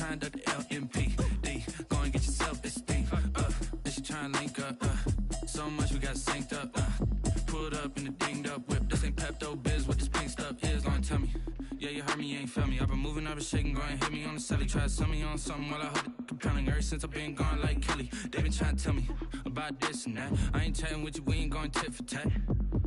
signed up to LMPD. Go and get yourself this thing. Then she trying to link up. So much we got synced up. Pulled up in the dinged up whip. This ain't Pepto Biz, what this pink stuff is. Long tell me. Yeah, you heard me, you ain't felt me. I've been moving, I've been shaking, go and hit me on the celly. Try to sell me on something while I hold it compelling. Ever since I've been gone like Kelly, they been trying to tell me about this and that. I ain't chatting with you, we ain't going tit for tat.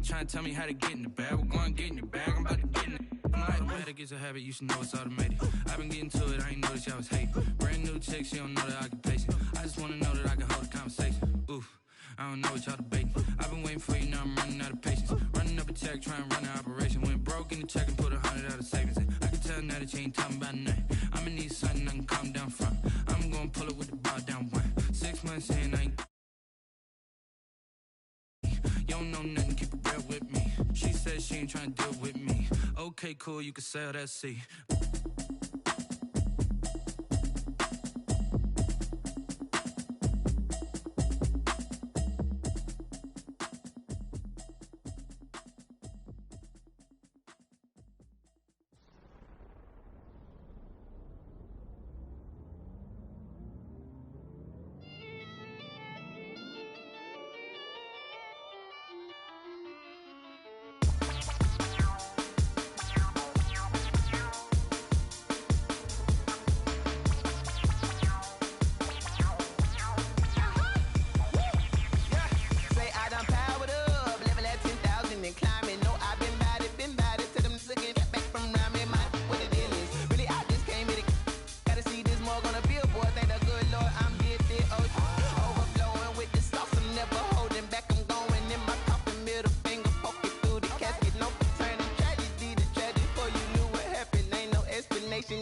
Trying to tell me how to get in the bag. We're going to get in the bag, I'm about to get in it. I'm like, automatic is a habit, you should know it's automated. I've been getting to it, I ain't noticed y'all was hating. Brand new chick, she don't know the occupation. I just wanna know that I can hold a conversation. Oof, I don't know what y'all debating. I've been waiting for you, now I'm running out of patience. Running up a check, trying to run an operation. Went broke in the check and put 100 out of savings in. I can tell now that you ain't talking about nothing. I'ma need something I can calm down from. I'm gonna pull it with the bar down one. 6 months in, I ain't. You don't know nothing, keep it real with me. She said she ain't trying to deal with me. Okay, cool, you can sell that C.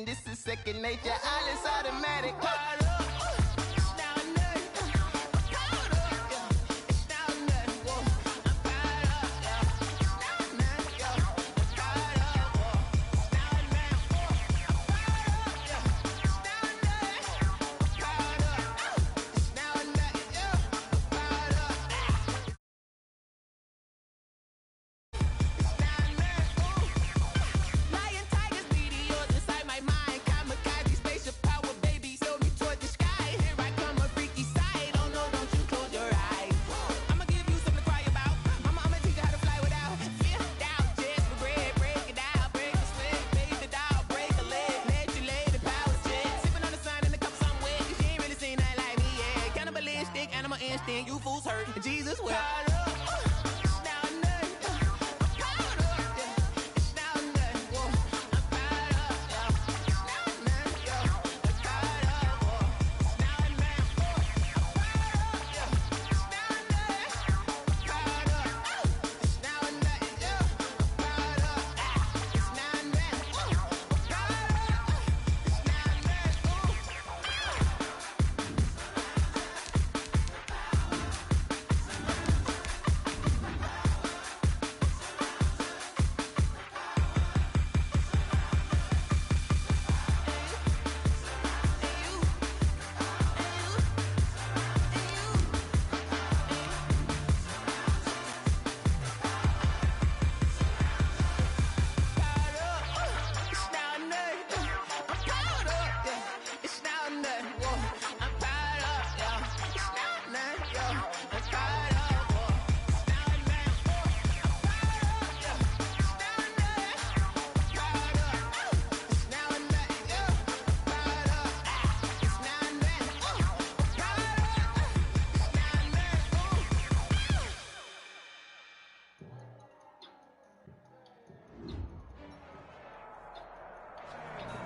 This is second nature, all is automatic. You fools hurt, Jesus will.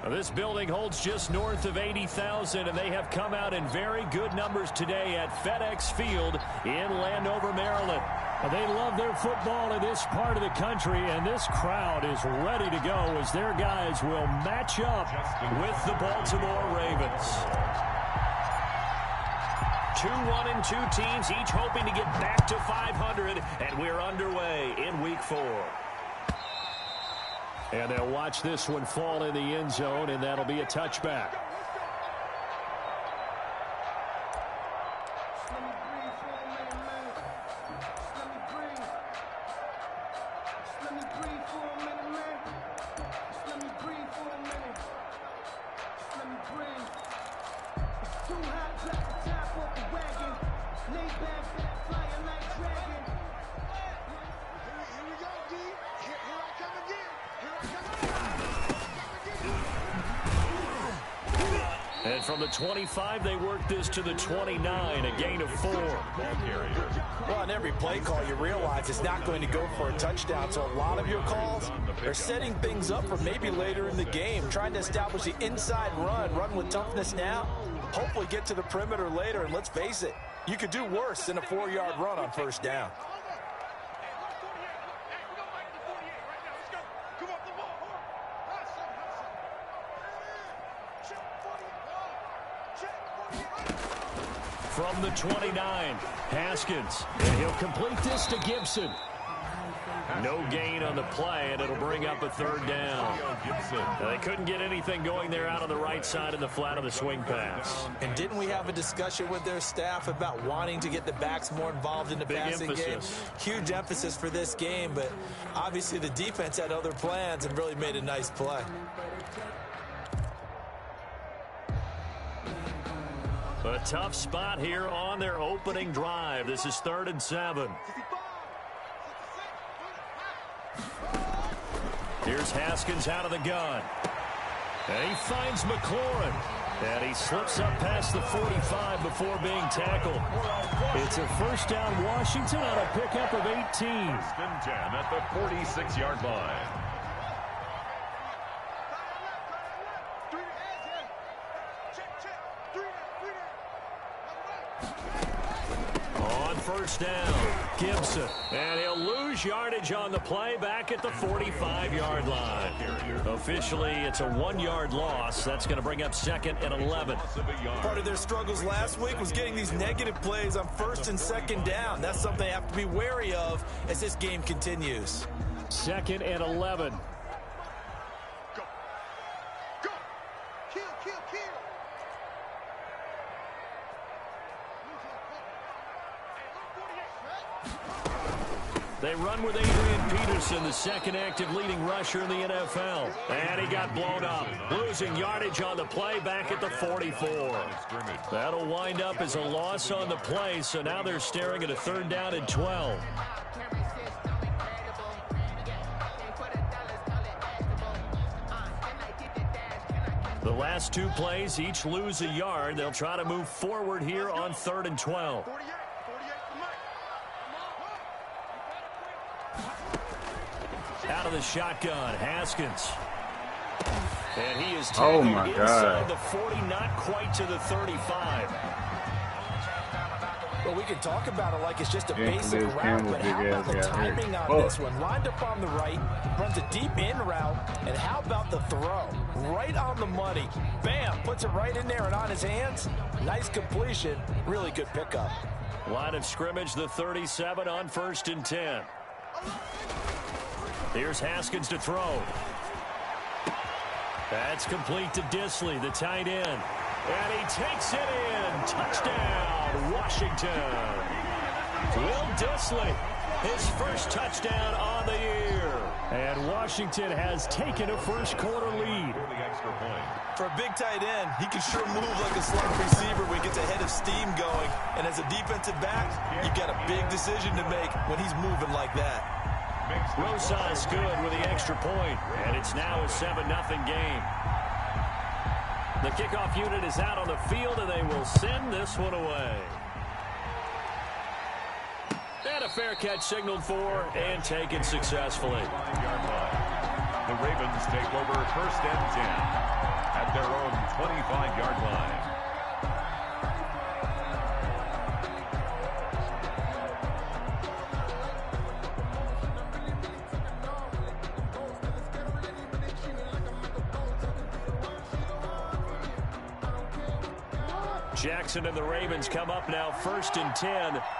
This building holds just north of 80,000, and they have come out in very good numbers today at FedEx Field in Landover, Maryland. They love their football in this part of the country, and this crowd is ready to go as their guys will match up with the Baltimore Ravens. 2-1-2 teams, each hoping to get back to 500, and we're underway in Week 4. And they'll watch this one fall in the end zone, and that'll be a touchback. And from the 25, they work this to the 29, a gain of 4. Well, on every play call, you realize it's not going to go for a touchdown, so a lot of your calls are setting things up for maybe later in the game, trying to establish the inside run with toughness now, hopefully get to the perimeter later, and let's face it, you could do worse than a 4-yard run on first down. From the 29, Haskins, and he'll complete this to Gibson. No gain on the play, and it'll bring up a 3rd down. They couldn't get anything going there out on the right side in the flat of the swing pass. And didn't we have a discussion with their staff about wanting to get the backs more involved in the passing game? Huge emphasis for this game, but obviously the defense had other plans and really made a nice play. A tough spot here on their opening drive. This is 3rd and 7. Here's Haskins out of the gun. And he finds McLaurin. And he slips up past the 45 before being tackled. It's a 1st down Washington on a pickup of 18. 1st and 10 at the 46-yard line. On 1st down, Gibson. And he'll lose yardage on the play back at the 45-yard line. Officially, it's a 1-yard loss. That's going to bring up 2nd and 11. Part of their struggles last week was getting these negative plays on 1st and 2nd down. That's something they have to be wary of as this game continues. 2nd and 11. They run with Adrian Peterson, the 2nd active leading rusher in the NFL. And he got blown up, losing yardage on the play back at the 44. That'll wind up as a loss on the play, so now they're staring at a 3rd down and 12. The last 2 plays each lose a yard. They'll try to move forward here on 3rd and 12. Out of the shotgun, Haskins. And he is tackled inside the 40, not quite to the 35. Well, we can talk about it like it's just a basic route, but how about the timing on this one? Lined up on the right, runs a deep in route, and how about the throw? Right on the money. Bam, puts it right in there and on his hands. Nice completion, really good pickup. Line of scrimmage, the 37 on 1st and 10. Here's Haskins to throw. That's complete to Disley, the tight end. And he takes it in. Touchdown, Washington. Will Disley, his 1st touchdown on the year. And Washington has taken a 1st quarter lead. For a big tight end, he can sure move like a slot receiver when he gets a head of steam going. And as a defensive back, you've got a big decision to make when he's moving like that. Rosas good with the extra point, and it's now a 7-0 game. The kickoff unit is out on the field, and they will send this one away. And a fair catch signaled for and taken successfully. The Ravens take over 1st and 10 at their own 25-yard line. Jackson and the Ravens come up now 1st and 10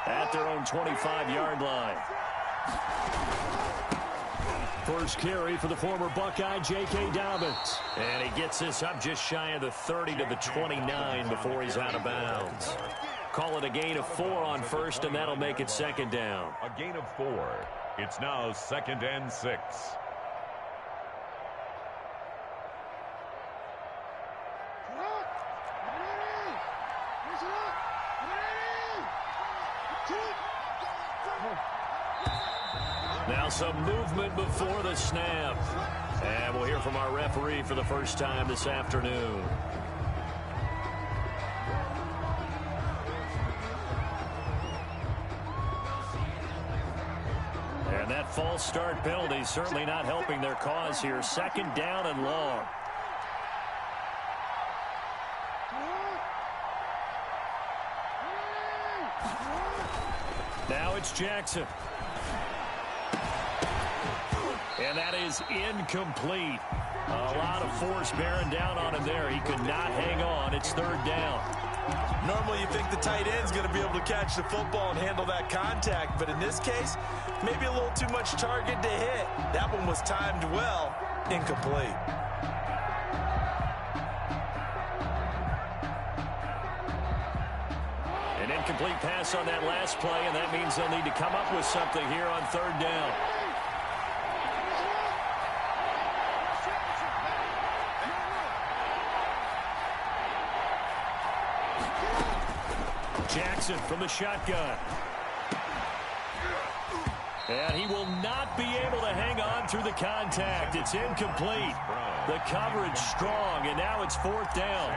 at their own 25-yard line. First carry for the former Buckeye, J.K. Dobbins. And he gets this up just shy of the 30 to the 29 before he's out of bounds. Call it a gain of 4 on 1st, and that'll make it 2nd down. A gain of 4. It's now 2nd and 6. Now some movement before the snap. And we'll hear from our referee for the first time this afternoon. And that false start penalty certainly not helping their cause here. 2nd down and long. Now it's Jackson. And that is incomplete. A lot of force bearing down on him there. He could not hang on. It's 3rd down. Normally you think the tight end's going to be able to catch the football and handle that contact, but in this case, maybe a little too much target to hit. That one was timed well. Incomplete. An incomplete pass on that last play, and that means they'll need to come up with something here on 3rd down. Jackson from the shotgun. And he will not be able to hang on through the contact. It's incomplete. The coverage strong, and now it's 4th down.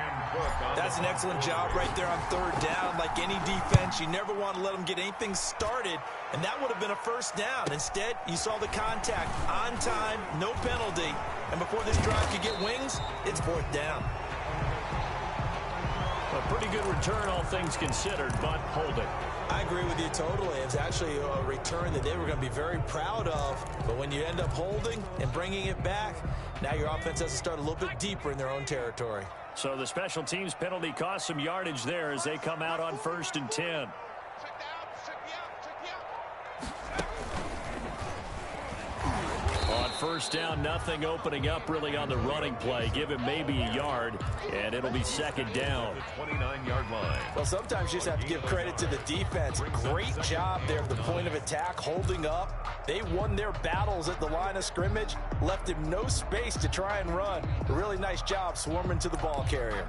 That's an excellent job right there on 3rd down. Like any defense, you never want to let them get anything started, and that would have been a 1st down. Instead, you saw the contact on time, no penalty, and before this drive could get wings, it's 4th down. A pretty good return, all things considered, but holding. I agree with you totally. It's actually a return that they were going to be very proud of. But when you end up holding and bringing it back, now your offense has to start a little bit deeper in their own territory. So the special teams penalty cost some yardage there as they come out on 1st and 10. On 1st down, nothing opening up really on the running play. Give him maybe a yard, and it'll be 2nd down. 29-yard line. Well, sometimes you just have to give credit to the defense. Great job there at the point of attack, holding up. They won their battles at the line of scrimmage, left him no space to try and run. A really nice job swarming to the ball carrier.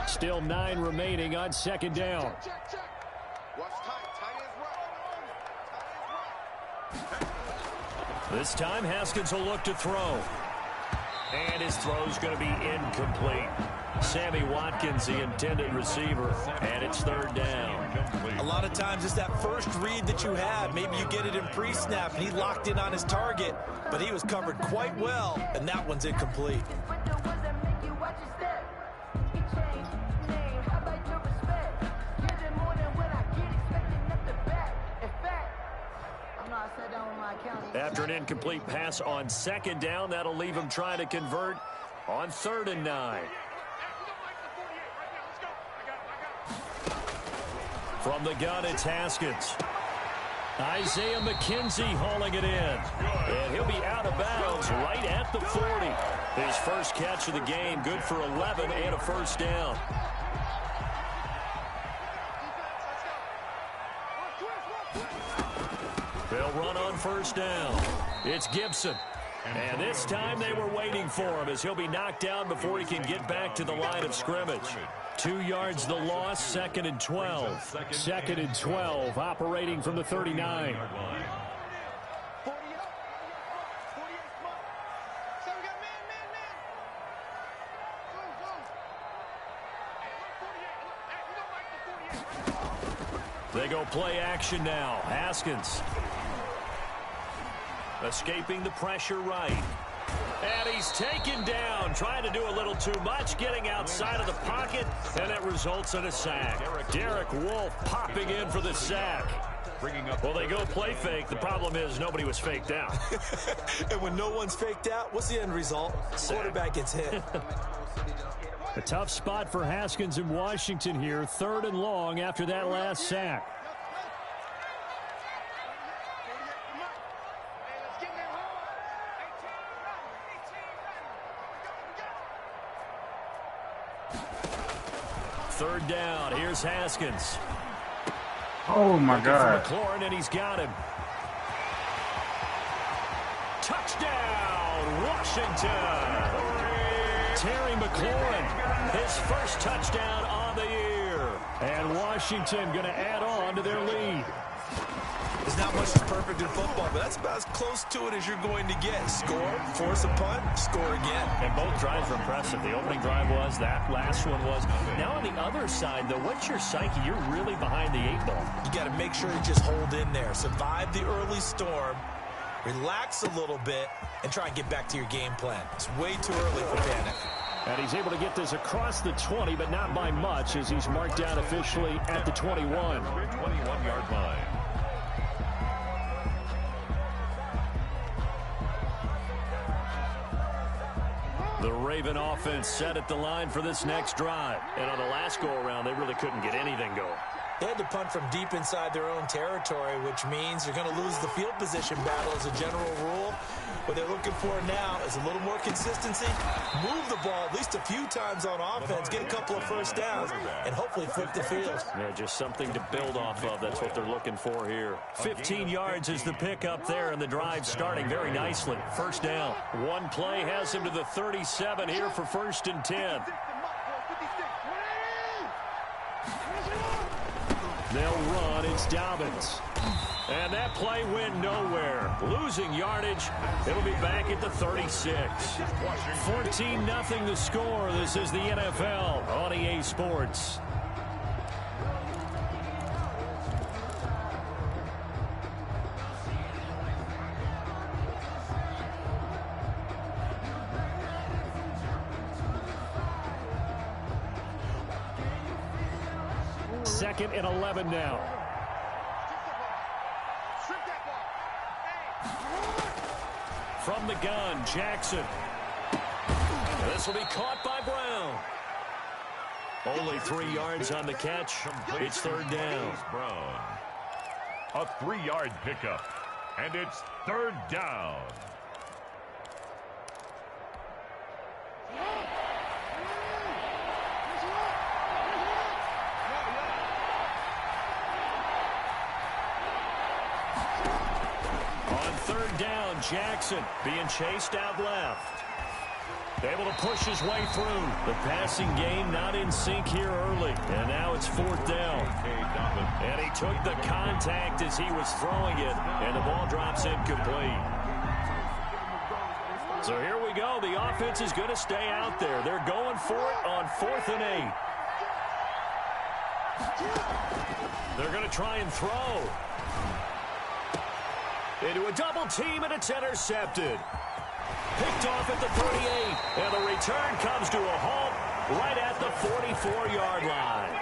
Still 9 remaining on 2nd down. This time, Haskins will look to throw. And his throw's going to be incomplete. Sammy Watkins, the intended receiver, and it's 3rd down. A lot of times it's that first read that you have. Maybe you get it in pre-snap, and he locked in on his target, but he was covered quite well, and that one's incomplete. After an incomplete pass on 2nd down, that'll leave him trying to convert on 3rd and 9. From the gun, it's Haskins. Isaiah McKenzie hauling it in. And he'll be out of bounds right at the 40. His first catch of the game, good for 11 and a 1st down. They'll run on 1st down. It's Gibson. And this time they were waiting for him as he'll be knocked down before he can get back to the line of scrimmage. 2 yards the loss, 2nd and 12. 2nd and 12, operating from the 39. They go play action now. Haskins. Escaping the pressure right. And he's taken down, trying to do a little too much, getting outside of the pocket, and it results in a sack. Derek Wolfe popping in for the sack. Well, they go play fake. The problem is nobody was faked out. And when no one's faked out, what's the end result? Quarterback gets hit. A tough spot for Haskins in Washington here. 3rd and long after that last sack. Third down. Here's Haskins. Oh, my God. McLaurin, and he's got him. Touchdown, Washington. Terry McLaurin, his first touchdown on the year. And Washington going to add on to their lead. There's not much that's perfect in football, but that's about as close to it as you're going to get. Score, force a punt, score again. And both drives were impressive. The opening drive was, that last one was. Now on the other side, though, what's your psyche? You're really behind the 8 ball. You got to make sure you just hold in there. Survive the early storm, relax a little bit, and try and get back to your game plan. It's way too early for panic. And he's able to get this across the 20, but not by much, as he's marked down officially at the 21. 21-yard line. The Raven offense set at the line for this next drive. And on the last go-around, they really couldn't get anything going. They had to punt from deep inside their own territory, which means you're going to lose the field position battle as a general rule. What they're looking for now is a little more consistency, move the ball at least a few times on offense, get a couple of first downs, and hopefully flip the field. Yeah, just something to build off of. That's what they're looking for here. 15 yards is the pick up there, and the drive starting very nicely. First down. One play has him to the 37 here for 1st and 10. They'll run. It's Dobbins. And that play went nowhere. Losing yardage. It'll be back at the 36. 14-0 the score. This is the NFL on EA Sports. Second and 11 now. From the gun, Jackson. This will be caught by Brown. Only 3 yards on the catch. It's 3rd down. Brown. A 3-yard pickup. And it's 3rd down. Jackson being chased out left. Able to push his way through. The passing game not in sync here early. And now it's 4th down. And he took the contact as he was throwing it. And the ball drops incomplete. So here we go. The offense is going to stay out there. They're going for it on 4th and 8. They're going to try and throw. Into a double team, and it's intercepted. Picked off at the 38, and the return comes to a halt right at the 44-yard line.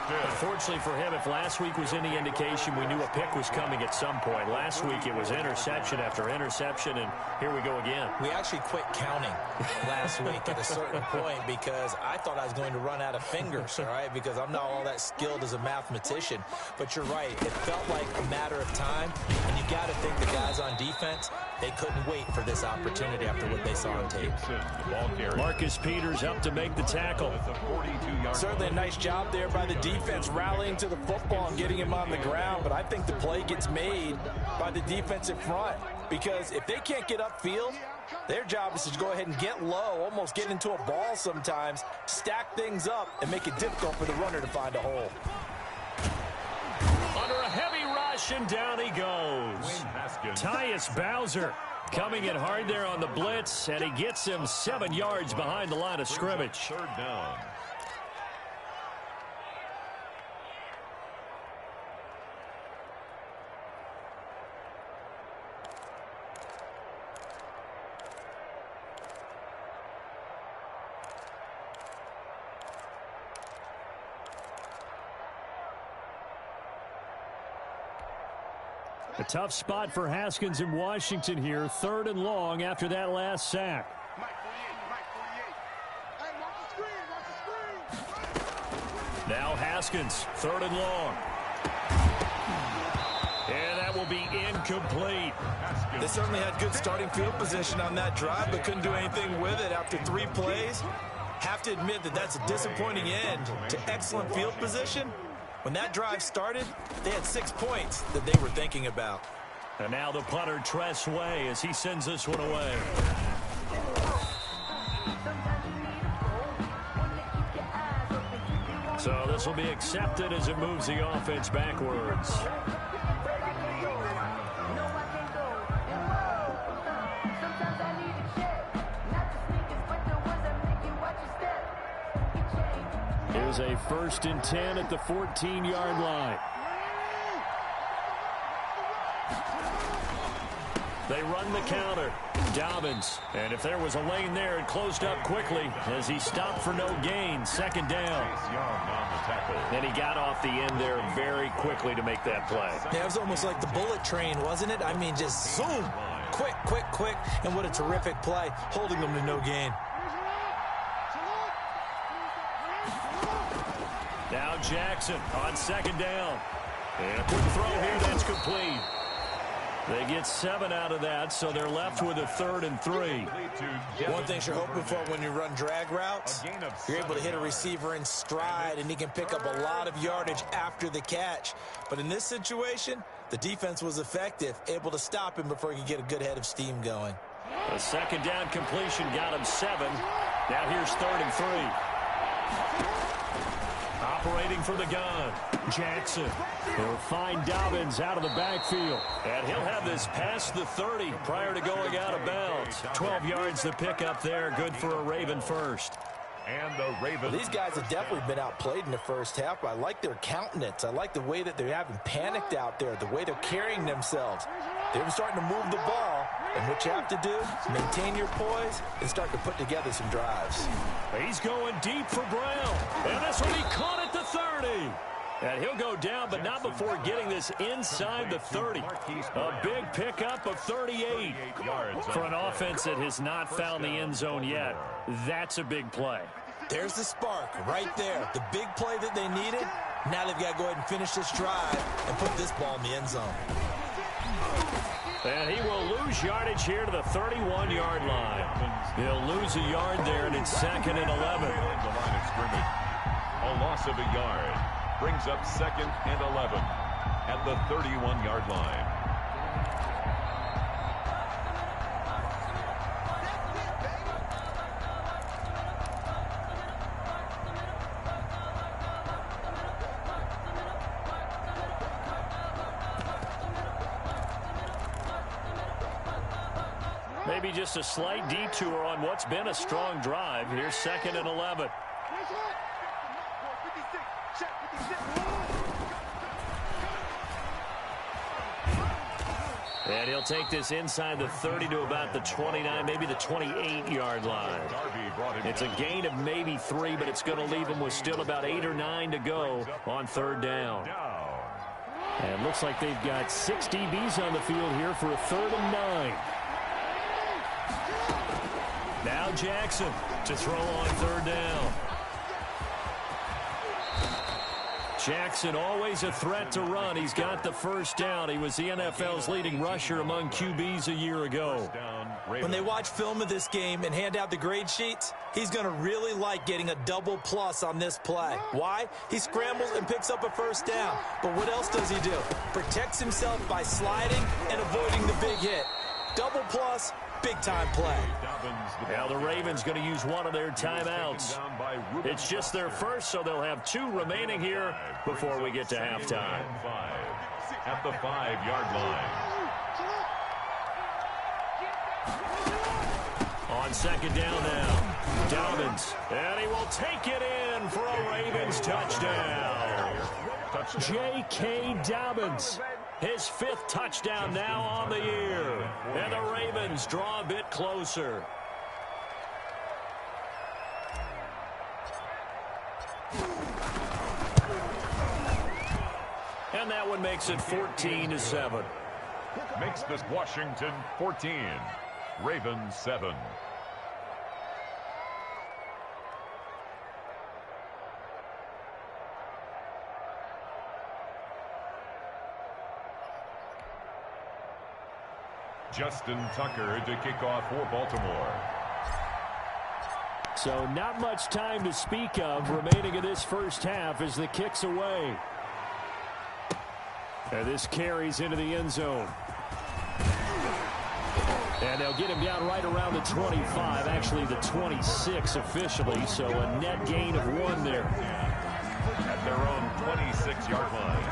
Unfortunately for him, if last week was any indication, we knew a pick was coming at some point. Last week it was interception after interception, and here we go again. We actually quit counting last week at a certain point because I thought I was going to run out of fingers, all right, because I'm not all that skilled as a mathematician. But you're right. It felt like a matter of time, and you got to think the guys on defense, they couldn't wait for this opportunity after what they saw on tape. Marcus Peters up to make the tackle. Certainly a nice job there by the defense rallying to the football and getting him on the ground, but I think the play gets made by the defensive front because if they can't get upfield, their job is to go ahead and get low, almost get into a ball sometimes, stack things up, and make it difficult for the runner to find a hole. Under a heavy rush, and down he goes. Tyus Bowser coming in hard there on the blitz, and he gets him 7 yards behind the line of scrimmage. 3rd down. A tough spot for Haskins in Washington here. 3rd and long after that last sack. Now Haskins, 3rd and long. And that will be incomplete. They certainly had good starting field position on that drive, but couldn't do anything with it after 3 plays. Have to admit that that's a disappointing end to excellent field position. When that drive started, they had 6 points that they were thinking about. And now the punter, Tress Way, as he sends this one away. So this will be accepted as it moves the offense backwards. Here's a 1st and 10 at the 14-yard line. They run the counter. Dobbins. And if there was a lane there, it closed up quickly as he stopped for no gain. 2nd down. And he got off the end there very quickly to make that play. Yeah, it was almost like the bullet train, wasn't it? I mean, just zoom. Quick, quick, quick. And what a terrific play, holding them to no gain. Now Jackson on 2nd down. And a quick throw here, that's complete. They get 7 out of that, so they're left with a 3rd and 3. One thing you're hoping for when you run drag routes, you're able to hit a receiver in stride, and he can pick up a lot of yardage after the catch. But in this situation, the defense was effective, able to stop him before he could get a good head of steam going. A 2nd down completion got him 7. Now here's 3rd and 3. Operating from the gun, Jackson. He'll find Dobbins out of the backfield. And he'll have this past the 30 prior to going out of bounds. 12 yards to pick up there. Good for a Raven first. And the Ravens. Well, these guys have definitely been outplayed in the first half. I like their countenance. I like the way that they haven't panicked out there, the way they're carrying themselves. They're starting to move the ball, and what you have to do is maintain your poise and start to put together some drives. He's going deep for Brown, and this will be caught at the 30. And he'll go down, but not before getting this inside the 30. A big pickup of 38. For an offense that has not found the end zone yet, that's a big play. There's the spark right there. The big play that they needed. Now they've got to go ahead and finish this drive and put this ball in the end zone. And he will lose yardage here to the 31-yard line. He'll lose a yard there, and it's 2nd and 11. A loss of a yard brings up 2nd and 11 at the 31-yard line. Maybe just a slight detour on what's been a strong drive. Here's 2nd and 11. And he'll take this inside the 30 to about the 29, maybe the 28-yard line. It's a gain of maybe 3, but it's going to leave him with still about 8 or 9 to go on 3rd down. And it looks like they've got 6 DBs on the field here for a 3rd and 9. Now Jackson to throw on 3rd down. Jackson always a threat to run. He's got the 1st down. He was the NFL's leading rusher among QBs a year ago. When they watch film of this game and hand out the grade sheets, he's going to really like getting a double plus on this play. Why? He scrambles and picks up a 1st down. But what else does he do? Protects himself by sliding and avoiding the big hit. Double plus, big-time play. Now the Ravens going to use one of their timeouts. It's just their first, so they'll have 2 remaining here before we get to halftime. At the 5-yard line. On 2nd down now, Dobbins. And he will take it in for a Ravens touchdown. J.K. Dobbins. His 5th touchdown now on the year. And the Ravens draw a bit closer. And that one makes it 14-7. Makes this Washington 14, Ravens 7. Justin Tucker to kick off for Baltimore. So not much time to speak of remaining in this first half as the kick's away. And this carries into the end zone. And they'll get him down right around the 25, actually the 26 officially, so a net gain of 1 there. their own 26-yard line.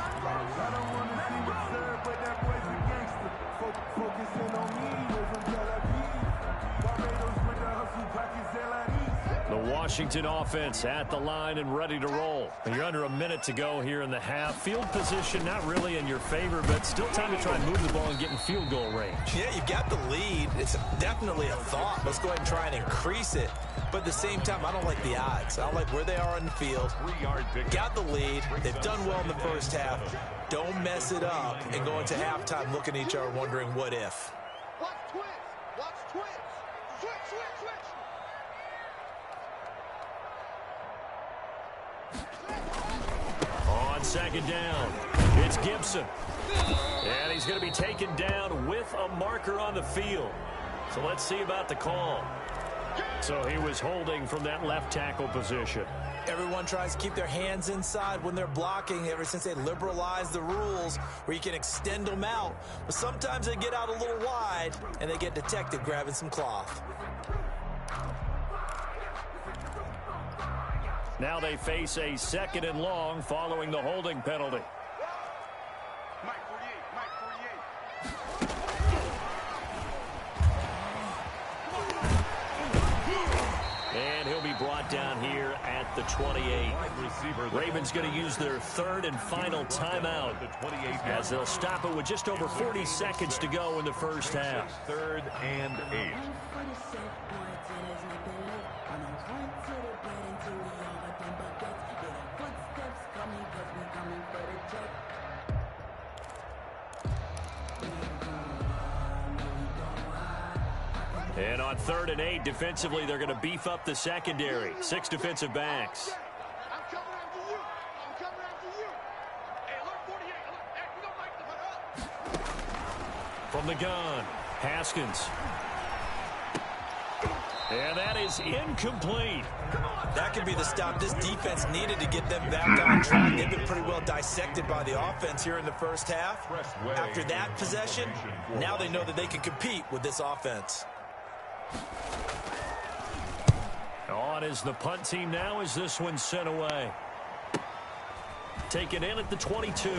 The Washington offense at the line and ready to roll. You're under a minute to go here in the half. Field position not really in your favor, but still time to try and move the ball and get in field goal range. Yeah, you've got the lead. It's definitely a thought. Let's go ahead and try and increase it. But at the same time, I don't like the odds. I don't like where they are on the field. 3-yard pickup. Got the lead. They've done well in the first half. Don't mess it up and go into halftime looking at each other wondering what if. Watch twitch. Watch twitch. Switch, switch, switch. On second down, it's Gibson. And he's going to be taken down with a marker on the field. So let's see about the call. So he was holding from that left tackle position. Everyone tries to keep their hands inside when they're blocking ever since they liberalized the rules where you can extend them out. But sometimes they get out a little wide and they get detected grabbing some cloth. Now they face a 2nd and long following the holding penalty. And he'll be brought down here at the 28. Ravens going to use their 3rd and final timeout as they'll stop it with just over 40 seconds to go in the first half. 3rd and 8. And on 3rd and 8, defensively, they're going to beef up the secondary. 6 defensive backs. I'm coming after you. I'm coming after you. Hey, alert 48. Alert. Hey, we don't like the From the gun, Haskins. And that is incomplete. That could be the stop this defense needed to get them back on track. They've been pretty well dissected by the offense here in the first half. After that possession, now they know that they can compete with this offense. On is the punt team now as this one's sent away. Taken in at the 22.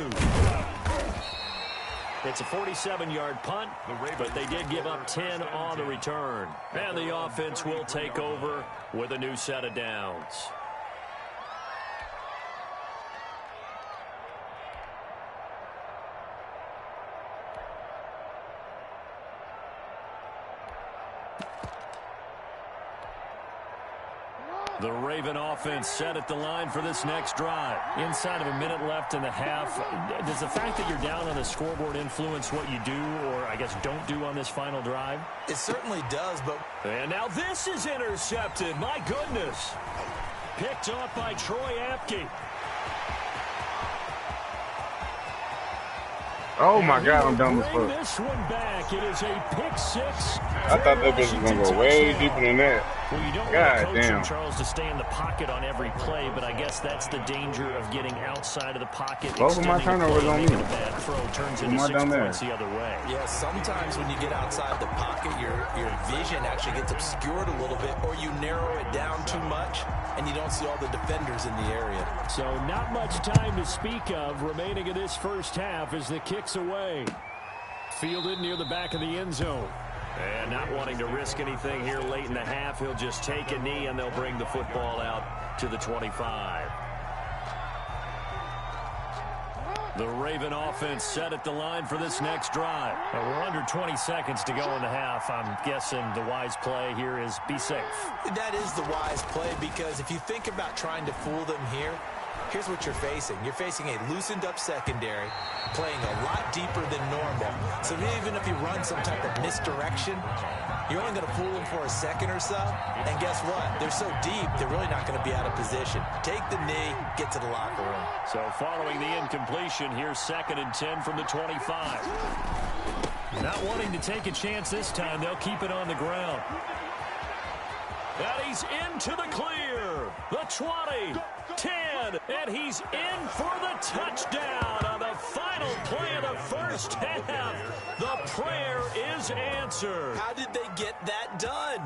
It's a 47-yard punt, but they did give up 10 on the return. And the offense will take over with a new set of downs. The Raven offense set at the line for this next drive. Inside of a minute left in the half, does the fact that you're down on the scoreboard influence what you do, or I guess don't do on this final drive? It certainly does, but... And now this is intercepted. My goodness. Picked off by Troy Apke. Oh my God, I'm done with Bring this one back. It is a pick 6. I thought that was going to go way deeper than that. Well, you don't want to coach him, Charles, to stay in the pocket on every play, but I guess that's the danger of getting outside of the pocket. Both of my turnovers on me. A bad throw turns into 6 points the other way. Yeah, sometimes when you get outside the pocket, your vision actually gets obscured a little bit, or you narrow it down too much, and you don't see all the defenders in the area. So not much time to speak of remaining in this first half as the kick's away. Fielded near the back of the end zone. And not wanting to risk anything here late in the half, he'll just take a knee and they'll bring the football out to the 25. The Raven offense set at the line for this next drive. And we're under 20 seconds to go in the half. I'm guessing the wise play here is be safe. That is the wise play, because if you think about trying to fool them here, here's what you're facing. You're facing a loosened up secondary, playing a lot deeper than normal. So even if you run some type of misdirection, you're only going to fool them for a second or so. And guess what? They're so deep, they're really not going to be out of position. Take the knee, get to the locker room. So following the incompletion, here's 2nd and 10 from the 25. Not wanting to take a chance this time, they'll keep it on the ground. And he's into the clear. The 20, 10, and he's in for the touchdown on the final play of the first half. The prayer is answered. How did they get that done?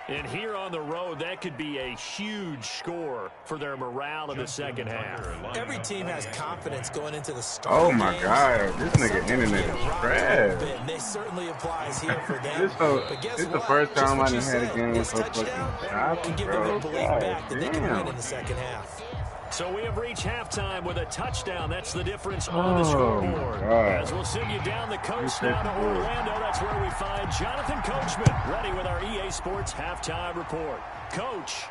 And here on the road, that could be a huge score for their morale in the second half. Every team has confidence going into the start. Oh my God, this nigga internet is trash. They certainly applies here for them. This is the first time I done had a game so fucking choppy, bro. Back that they can win in the second half. So we have reached halftime with a touchdown. That's the difference on the scoreboard. As we'll send you down the coast now to Orlando. That's where we find Jonathan Coachman, ready with our EA Sports halftime report. Coach.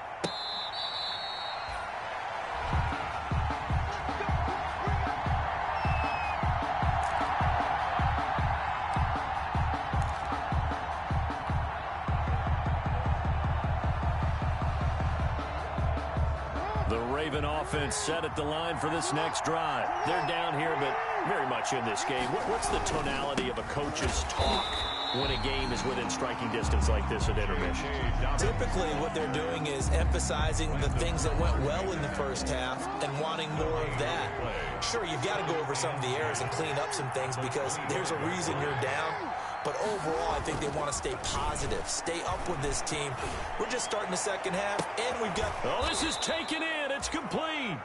The Raven offense set at the line for this next drive. They're down here, but very much in this game. What's the tonality of a coach's talk when a game is within striking distance like this at intermission? Typically, what they're doing is emphasizing the things that went well in the first half and wanting more of that. Sure, you've got to go over some of the errors and clean up some things because there's a reason you're down. But overall, I think they want to stay positive, stay up with this team. We're just starting the second half, and we've got... Oh, this is taken in. It's complete.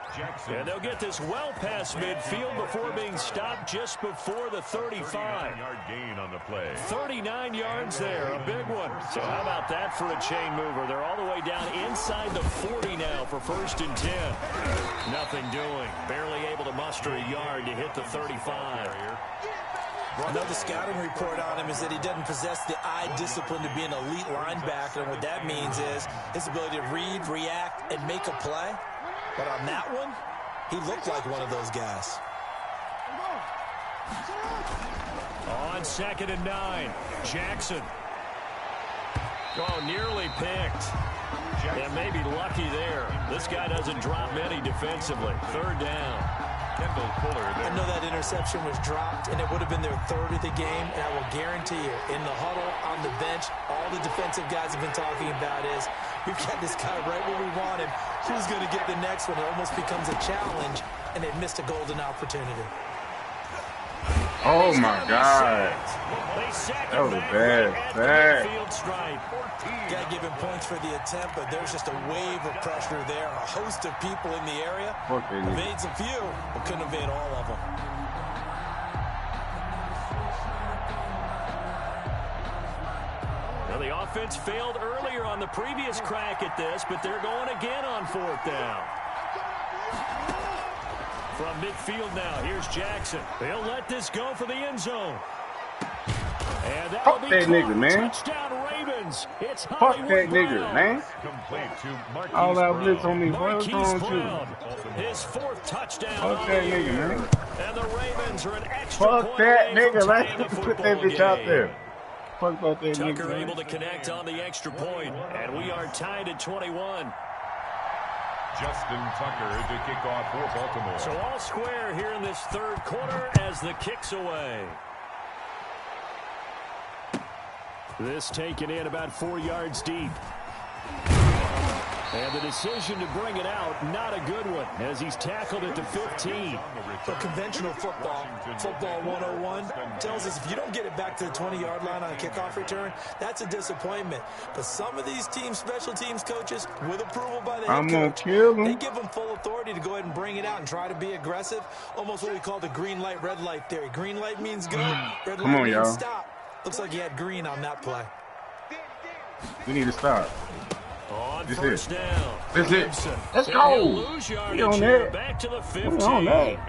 And they'll get this well past midfield before being stopped just before the 35. 39-yard gain on the play. 39 yards there, a big one. So how about that for a chain mover? They're all the way down inside the 40 now for 1st and 10. Nothing doing. Barely able to muster a yard to hit the 35. Another scouting report on him is that he doesn't possess the eye discipline to be an elite linebacker, and what that means is his ability to read, react, and make a play. But on that one, he looked like one of those guys. On 2nd and 9, Jackson. Oh, nearly picked. And maybe lucky there. This guy doesn't drop many defensively. 3rd down. I know that interception was dropped, and it would have been their 3rd of the game, and I will guarantee you, in the huddle, on the bench, all the defensive guys have been talking about is, we've got this guy right where we want him. Who's going to get the next one? It almost becomes a challenge, and they've missed a golden opportunity. Oh my God. That was a bad sack. Got to give him points for the attempt, but there's just a wave of pressure there. A host of people in the area. Evades a few, but couldn't evade all of them. Well, the offense failed earlier on the previous crack at this, but they're going again on 4th down. From midfield now, here's Jackson. They'll let this go for the end zone. And that'll be that nigga, man. Touchdown Ravens. It's Fuck that nigga, man. All that blitz on me. What's wrong with you? His 4th touchdown. Fuck that nigga, man. And the Ravens are an extra Fuck that nigga, man. Put that bitch out there. Fuck about that nigga, Tucker man. able to connect on the extra point, and we are tied at 21. Justin Tucker to kick off for Baltimore. So all square here in this 3rd quarter as the kick's away. This taken in about 4 yards deep. And the decision to bring it out, not a good one, as he's tackled at the 15. But conventional football 101, tells us if you don't get it back to the 20-yard line on a kickoff return, that's a disappointment. But some of these teams, special teams coaches, with approval by the head coach, they give them full authority to go ahead and bring it out and try to be aggressive. Almost what we call the green light, red light theory. Green light means go, red light means stop. Looks like he had green on that play. We need to stop. On This first down. This it. Let's go. We on that. Back to the 15. We on that.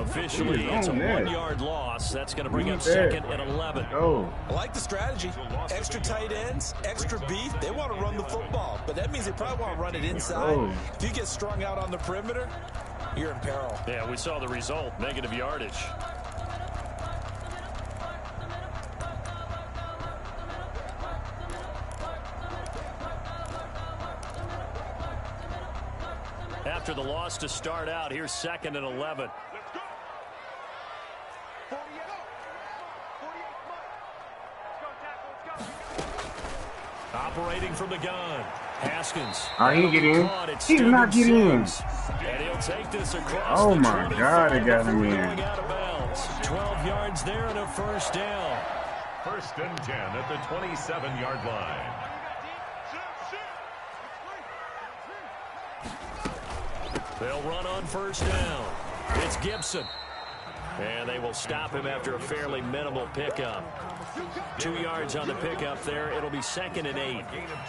Officially, it's a 1-yard loss. That's going to bring up 2nd and 11. Go. I like the strategy. Extra tight ends, extra beef. They want to run the football, but that means they probably want to run it inside. If you get strung out on the perimeter, you're in peril. Yeah, we saw the result. Negative yardage. After the loss to start out, here's 2nd and 11. Operating from the gun. Haskins. He didn't get in. He did not get in. And he'll take this across Oh the my God, they got him in. out of bounds. 12 yards there and a 1st down. 1st and 10 at the 27-yard line. They'll run on first down. It's Gibson. And they will stop him after a fairly minimal pickup. 2 yards on the pickup there. It'll be 2nd and 8.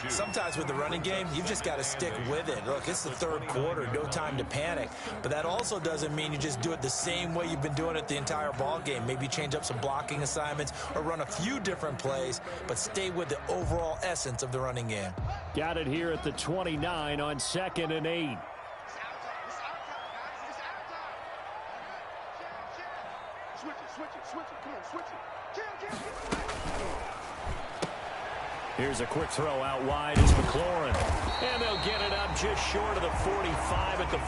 Sometimes with the running game, you've just got to stick with it. Look, it's the third quarter, no time to panic. But that also doesn't mean you just do it the same way you've been doing it the entire ball game. Maybe change up some blocking assignments or run a few different plays, but stay with the overall essence of the running game. Got it here at the 29 on 2nd and 8. Here's a quick throw out wide. It's McLaurin. And they'll get it up just short of the 45 at the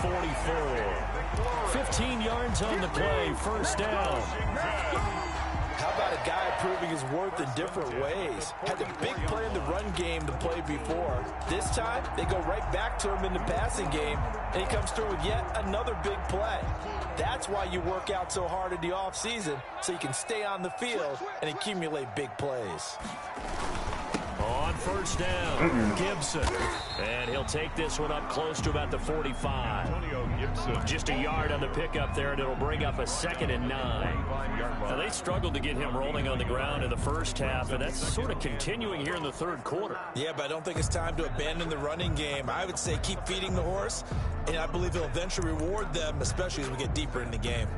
44. 15 yards on the play. First down. How about a guy proving his worth in different ways? Had a big play in the run game to play before. This time, they go right back to him in the passing game, and he comes through with yet another big play. That's why you work out so hard in the offseason, so you can stay on the field and accumulate big plays. On first down, Gibson. And he'll take this one up close to about the 45. Just a yard on the pickup there, and it'll bring up a 2nd and 9. Now, they struggled to get him rolling on the ground in the first half, and that's sort of continuing here in the third quarter. Yeah, but I don't think it's time to abandon the running game. I would say keep feeding the horse, and I believe he'll eventually reward them, especially as we get deeper in the game.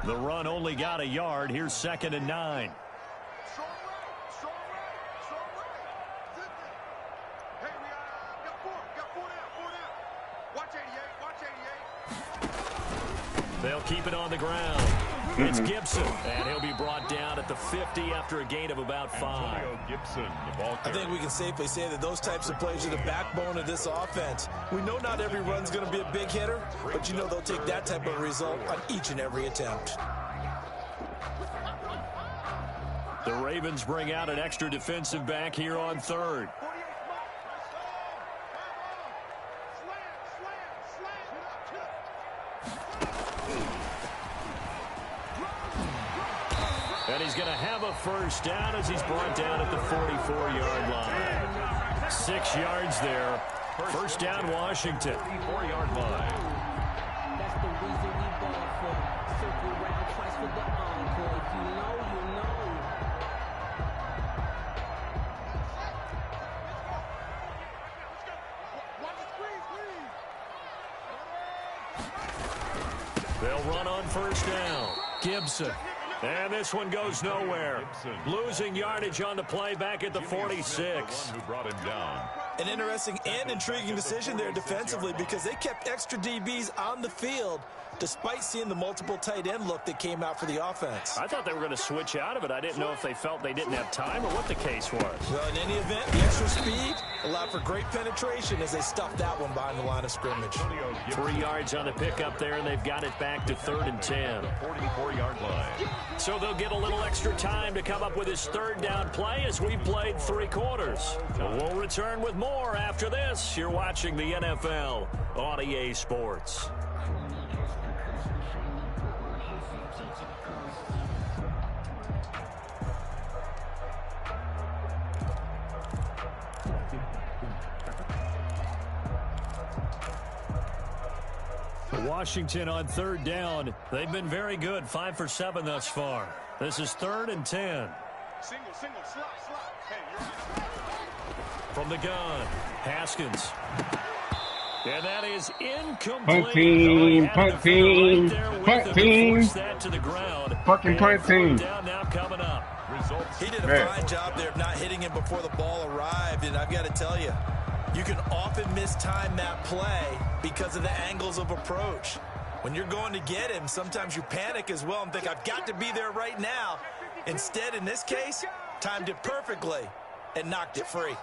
The run only got a yard. Here's 2nd and 9. They'll keep it on the ground. It's Gibson, and he'll be brought down at the 50 after a gain of about 5. I think we can safely say that those types of plays are the backbone of this offense. We know not every run's going to be a big hitter, but you know they'll take that type of result on each and every attempt. The Ravens bring out an extra defensive back here on 3rd. And he's going to have a first down as he's brought down at the 44-yard line. 6 yards there. First down, Washington. 44-yard line. That's the reason we ball for. Circle round twice for the encore. If you know, you know. They'll run on first down. Gibson. And this one goes nowhere. Losing yardage on the play back at the 46. Who brought him down. An interesting and intriguing decision there defensively because they kept extra DBs on the field despite seeing the multiple tight end look that came out for the offense. I thought they were going to switch out of it. I didn't know if they felt they didn't have time or what the case was. Well, in any event, the extra speed allowed for great penetration as they stuffed that one behind the line of scrimmage. 3 yards on the pickup there, and they've got it back to 3rd and 10. 44-yard line. So they'll get a little extra time to come up with his 3rd down play as we've played 3 quarters. We'll return with more after this. You're watching the NFL on EA Sports. Washington on 3rd down. They've been very good, 5 for 7 thus far. This is 3rd and 10. Single, slot. Hey, From the gun, Haskins. And that is incomplete. Punt team, punt team, punt team. That to the ground. Fucking punt team. Down now coming up. He did a fine job there of not hitting him before the ball arrived, and I've got to tell you, you can often mistime that play because of the angles of approach. When you're going to get him, sometimes you panic as well and think, I've got to be there right now. Instead, in this case, timed it perfectly and knocked it free.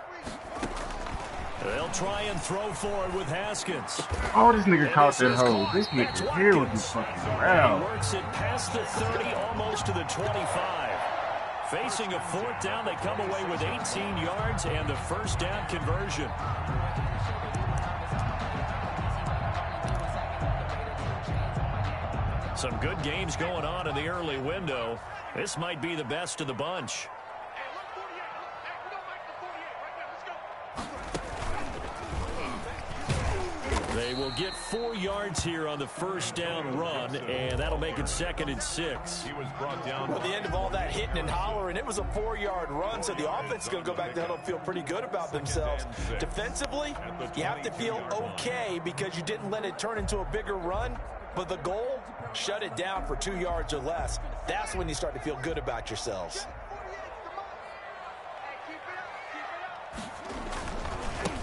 They'll try and throw forward with Haskins. Oh, this nigga caught that hole. This nigga here with his fucking He round. works it past the 30, almost to the 25. Facing a 4th down, they come away with 18 yards and the first down conversion. Some good games going on in the early window. This might be the best of the bunch. They will get 4 yards here on the first down run, and that'll make it 2nd and 6. He was brought down. At the end of all that hitting and hollering, it was a 4-yard run, so the offense is going to go back to huddle and feel pretty good about themselves. Defensively, you have to feel okay because you didn't let it turn into a bigger run, but the goal, shut it down for 2 yards or less. That's when you start to feel good about yourselves.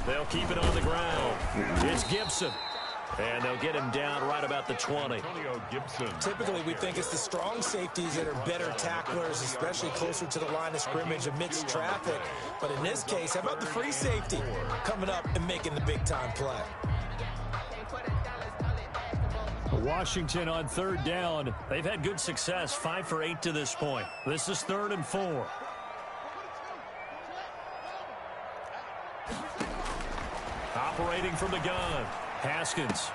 They'll keep it on the ground. It's Gibson. And they'll get him down right about the 20. Typically, we think it's the strong safeties that are better tacklers, especially closer to the line of scrimmage amidst traffic. But in this case, how about the free safety coming up and making the big-time play? Washington on 3rd down. They've had good success, 5 for 8 to this point. This is 3rd and 4. Operating from the gun, Haskins.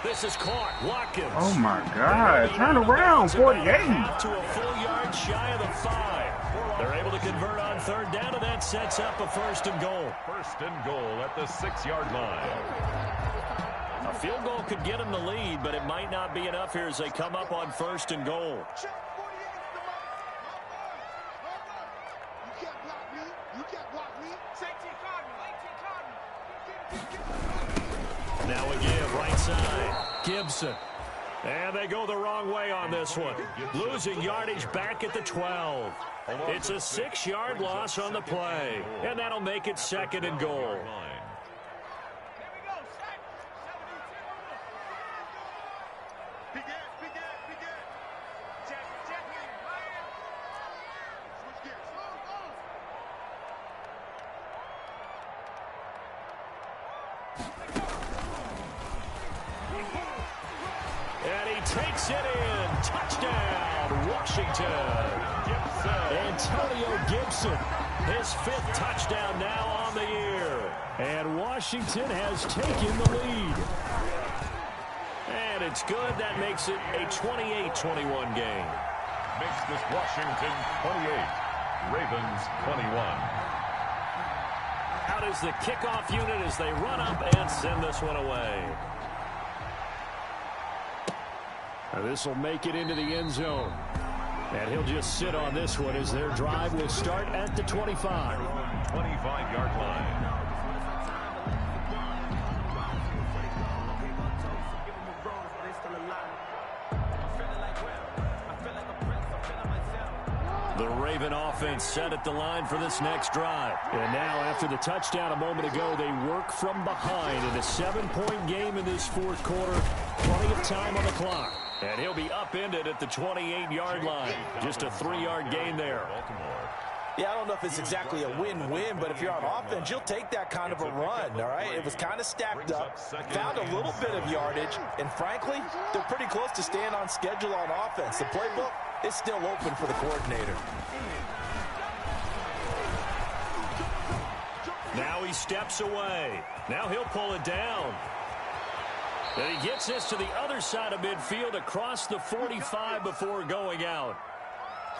This is caught. Watkins. Oh my God! Turn around, 48. To a full yard shy of the 5. They're able to convert on 3rd down, and that sets up a 1st and goal. 1st and goal at the 6-yard line. A field goal could get them the lead, but it might not be enough here as they come up on 1st and goal. Now we give right side. Gibson. And they go the wrong way on this one. Losing yardage back at the 12. It's a 6-yard loss on the play. And that'll make it 2nd and goal. Takes it in. Touchdown, Washington. Antonio Gibson, his 5th touchdown now on the year. And Washington has taken the lead. And it's good. That makes it a 28-21 game. Makes this Washington 28, Ravens 21. Out is the kickoff unit as they run up and send this one away. Now this will make it into the end zone. And he'll just sit on this one as their drive will start at the 25. 25-yard line. The Raven offense set at the line for this next drive. And now after the touchdown a moment ago, they work from behind in a 7-point game in this 4th quarter. Plenty of time on the clock. And he'll be upended at the 28-yard line. Just a 3-yard gain there. Yeah, I don't know if it's exactly a win-win, but if you're on offense, you'll take that kind of a run, all right? It was kind of stacked up, found a little bit of yardage, and frankly, they're pretty close to staying on schedule on offense. The playbook is still open for the coordinator. Now he steps away. Now he'll pull it down. And he gets this to the other side of midfield across the 45 before going out.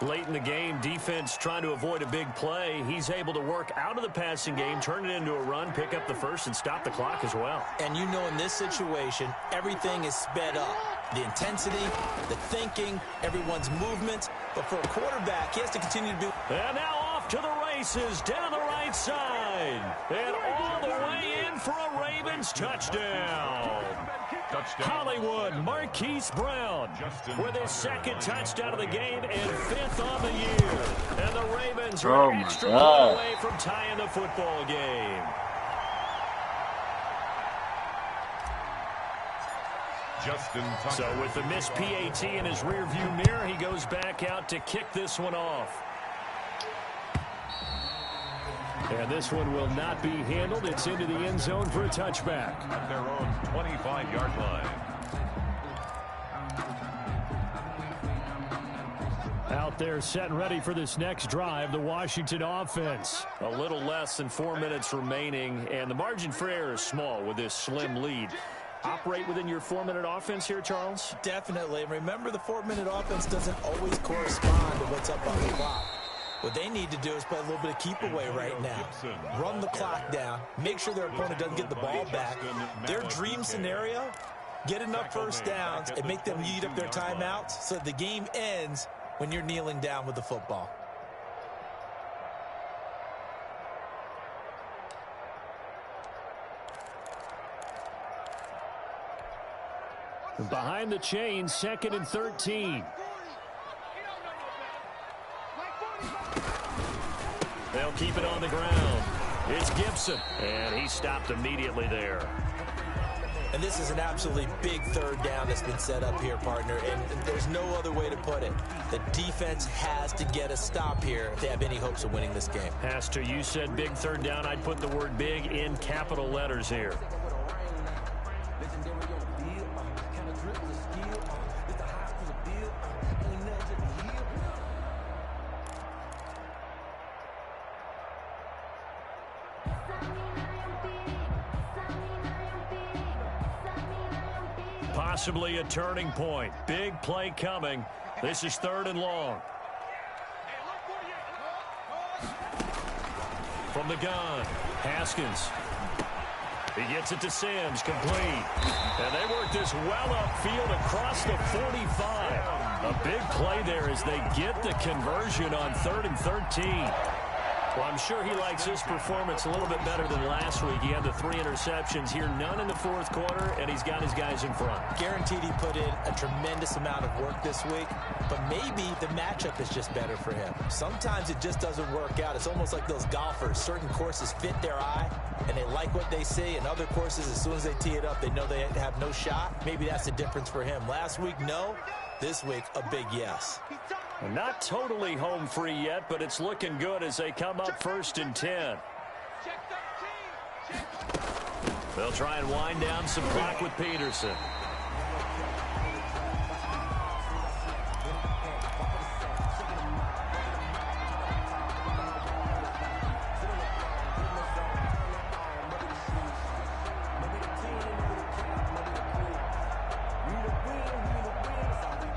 Late in the game, defense trying to avoid a big play. He's able to work out of the passing game, turn it into a run, pick up the 1st, and stop the clock as well. And you know in this situation, everything is sped up. The intensity, the thinking, everyone's movement. But for a quarterback, he has to continue to do... And now off to the races, down the right side. And all the way in for a Ravens touchdown. Hollywood, Marquise Brown with his 2nd touchdown of the game and 5th on the year. And the Ravens are an extra point away from tying the football game. So with the missed PAT in his rearview mirror, he goes back out to kick this one off. And this one will not be handled. It's into the end zone for a touchback. At their own 25-yard line. Out there set and ready for this next drive, the Washington offense. A little less than 4 minutes remaining, and the margin for error is small with this slim lead. Operate within your 4-minute offense here, Charles? Definitely. Remember, the 4-minute offense doesn't always correspond to what's up on the clock. What they need to do is play a little bit of keep away right now. Run the clock down. Make sure their opponent doesn't get the ball back. Their dream scenario, get enough first downs and make them eat up their timeouts so the game ends when you're kneeling down with the football. Behind the chain, 2nd and 13. They'll keep it on the ground. It's Gibson, and he stopped immediately there. And this is an absolutely big third down that's been set up here, partner, and there's no other way to put it. The defense has to get a stop here if they have any hopes of winning this game. Has to. You said big third down. I'd put the word big in capital letters here. Possibly a turning point. Big play coming. This is 3rd and long. From the gun, Haskins. He gets it to Sims, complete. And they work this well upfield across the 45. A big play there as they get the conversion on 3rd and 13. Well, I'm sure he likes this performance a little bit better than last week. He had the 3 interceptions here, none in the 4th quarter, and he's got his guys in front. Guaranteed he put in a tremendous amount of work this week, but maybe the matchup is just better for him. Sometimes it just doesn't work out. It's almost like those golfers. Certain courses fit their eye, and they like what they see, and other courses, as soon as they tee it up, they know they have no shot. Maybe that's the difference for him. Last week, no. This week, a big yes. Not totally home free yet, but it's looking good as they come up 1st and 10. They'll try and wind down some clock with Peterson.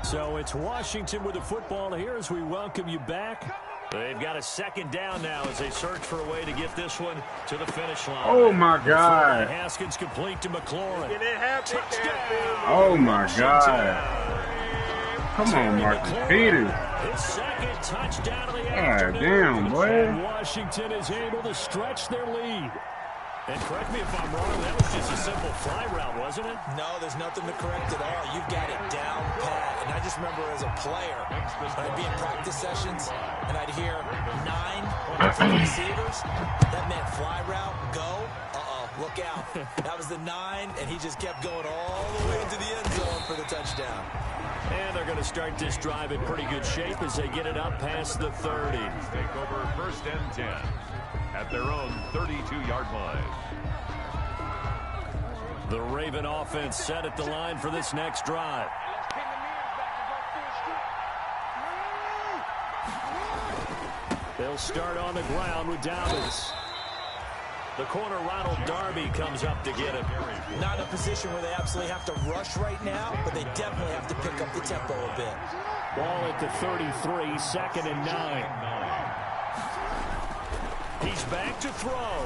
So it's Washington with the football here as we welcome you back. They've got a 2nd down now as they search for a way to get this one to the finish line. Oh, my God. Haskins complete to McLaurin. Touchdown. Oh, my God. Come on, Marcus Peters. His 2nd touchdown of the God afternoon. damn, boy. And Washington is able to stretch their lead. And correct me if I'm wrong, that was just a simple fly route, wasn't it? No, there's nothing to correct at all. You've got it down pat. And I just remember as a player, when I'd be in practice sessions, and I'd hear 9 receivers, that meant fly route, go, look out. That was the 9, and he just kept going all the way into the end zone for the touchdown. And they're going to start this drive in pretty good shape as they get it up past the 30. Take over 1st and 10 at their own 32-yard line. The Raven offense set at the line for this next drive. They'll start on the ground with Dobbins. The corner, Ronald Darby, comes up to get him. Not in a position where they absolutely have to rush right now, but they definitely have to pick up the tempo a bit. Ball at the 33, 2nd and 9. He's back to throw.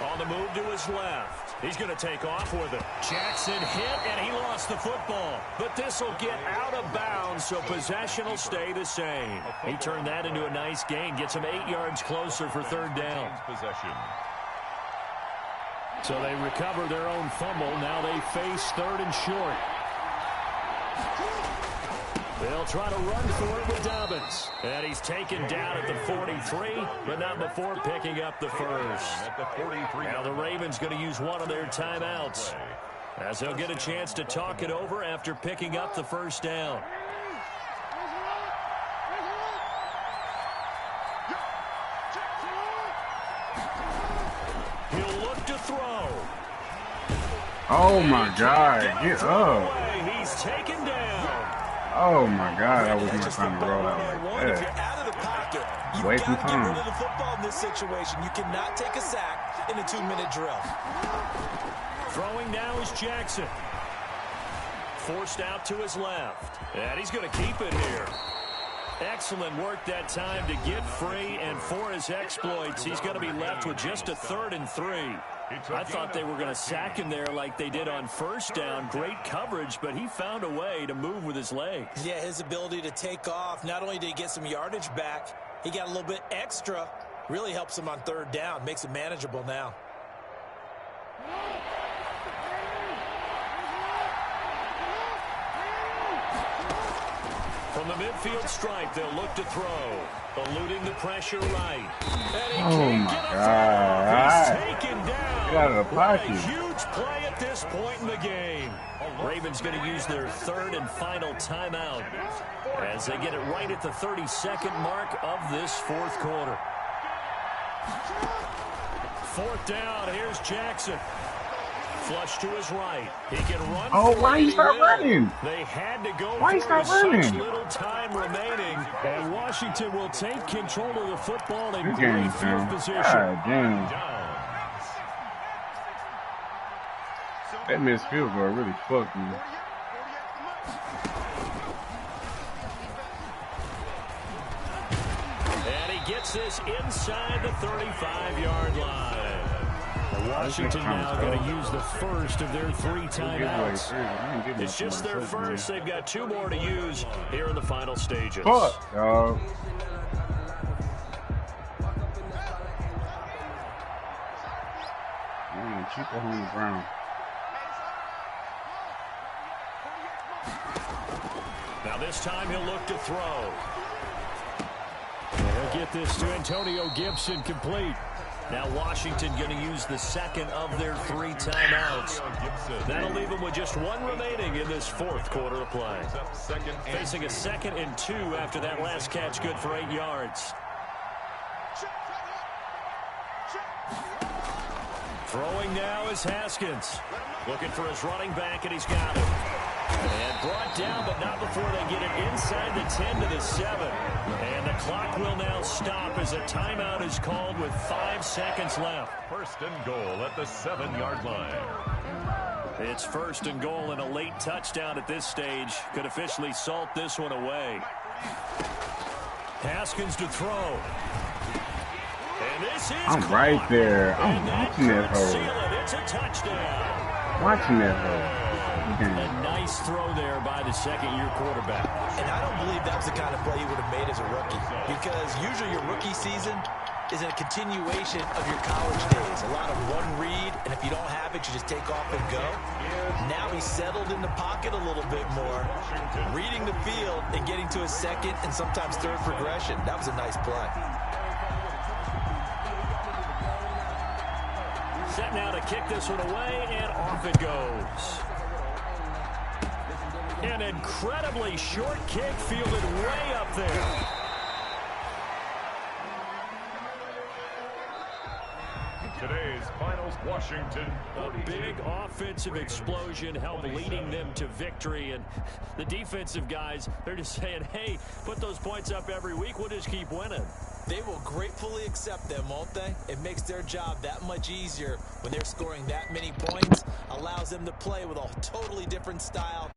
On the move to his left. He's going to take off with it. Jackson hit, and he lost the football. But this will get out of bounds, so possession will stay the same. He turned that into a nice gain. Gets him 8 yards closer for 3rd down. Possession. So they recover their own fumble. Now they face 3rd and short. They'll try to run for it with Dobbins. And he's taken down at the 43, but not before picking up the 1st. At the 43. Now the Ravens going to use one of their timeouts, as they'll get a chance to talk it over after picking up the 1st down. He'll look to throw. Oh, my God. Get up. He's taken down. Oh, my God. That was my time to roll out like If you're that. out of the pocket, you've Wait got some to get time. rid of the football in this situation. You cannot take a sack in a 2-minute drill. Throwing now is Jackson. Forced out to his left. And he's going to keep it here. Excellent work that time to get free, and for his exploits, he's going to be left with just a 3rd and 3. I thought they were going to sack him there like they did on first down. Great coverage, but he found a way to move with his legs. Yeah, his ability to take off, not only did he get some yardage back, he got a little bit extra. Really helps him on 3rd down, makes it manageable now. From the midfield stripe, they'll look to throw. Eluding the pressure right. Oh, my God. He's taken down. Get out of the pocket. What a huge play at this point in the game. Ravens going to use their 3rd and final timeout as they get it right at the 32nd mark of this 4th quarter. 4th down. Here's Jackson. Flush to his right. He can run. Oh, why you start running? They had to go why for it. running? Such little time remaining. And Washington will take control of the football in Good great game, field position. God damn. That missed field goal really fucked me. And he gets this inside the 35-yard line. Washington now going to use the first of their 3 timeouts. It's just their first. They've got 2 more to use here in the final stages. Fuck, dog. Man, keep it on the ground. Now this time he'll look to throw. And he'll get this to Antonio Gibson complete. Now Washington going to use the 2nd of their 3 timeouts. That'll leave them with just 1 remaining in this 4th quarter of play. Facing a 2nd and 2 after that last catch, good for 8 yards. Throwing now is Haskins. Looking for his running back, and he's got it. And brought down, but not before they get it inside the 10 to the 7. And the clock will now stop as a timeout is called with 5 seconds left. 1st and goal at the 7-yard line. It's 1st and goal, and a late touchdown at this stage could officially salt this one away. Haskins to throw. And this is I'm right there. I'm watching that hole. It's a touchdown. Watching that hole. A nice throw there by the 2nd-year quarterback. And I don't believe that was the kind of play he would have made as a rookie, because usually your rookie season is a continuation of your college days. A lot of one read, and if you don't have it, you just take off and go. Now he's settled in the pocket a little bit more, reading the field and getting to his 2nd and sometimes 3rd progression. That was a nice play. Set now to kick this one away, and off it goes. An incredibly short kick fielded way up there. Today's finals, Washington. A big offensive explosion helped leading them to victory. And the defensive guys, they're just saying, hey, put those points up every week. We'll just keep winning. They will gratefully accept them, won't they? It makes their job that much easier when they're scoring that many points. Allows them to play with a totally different style.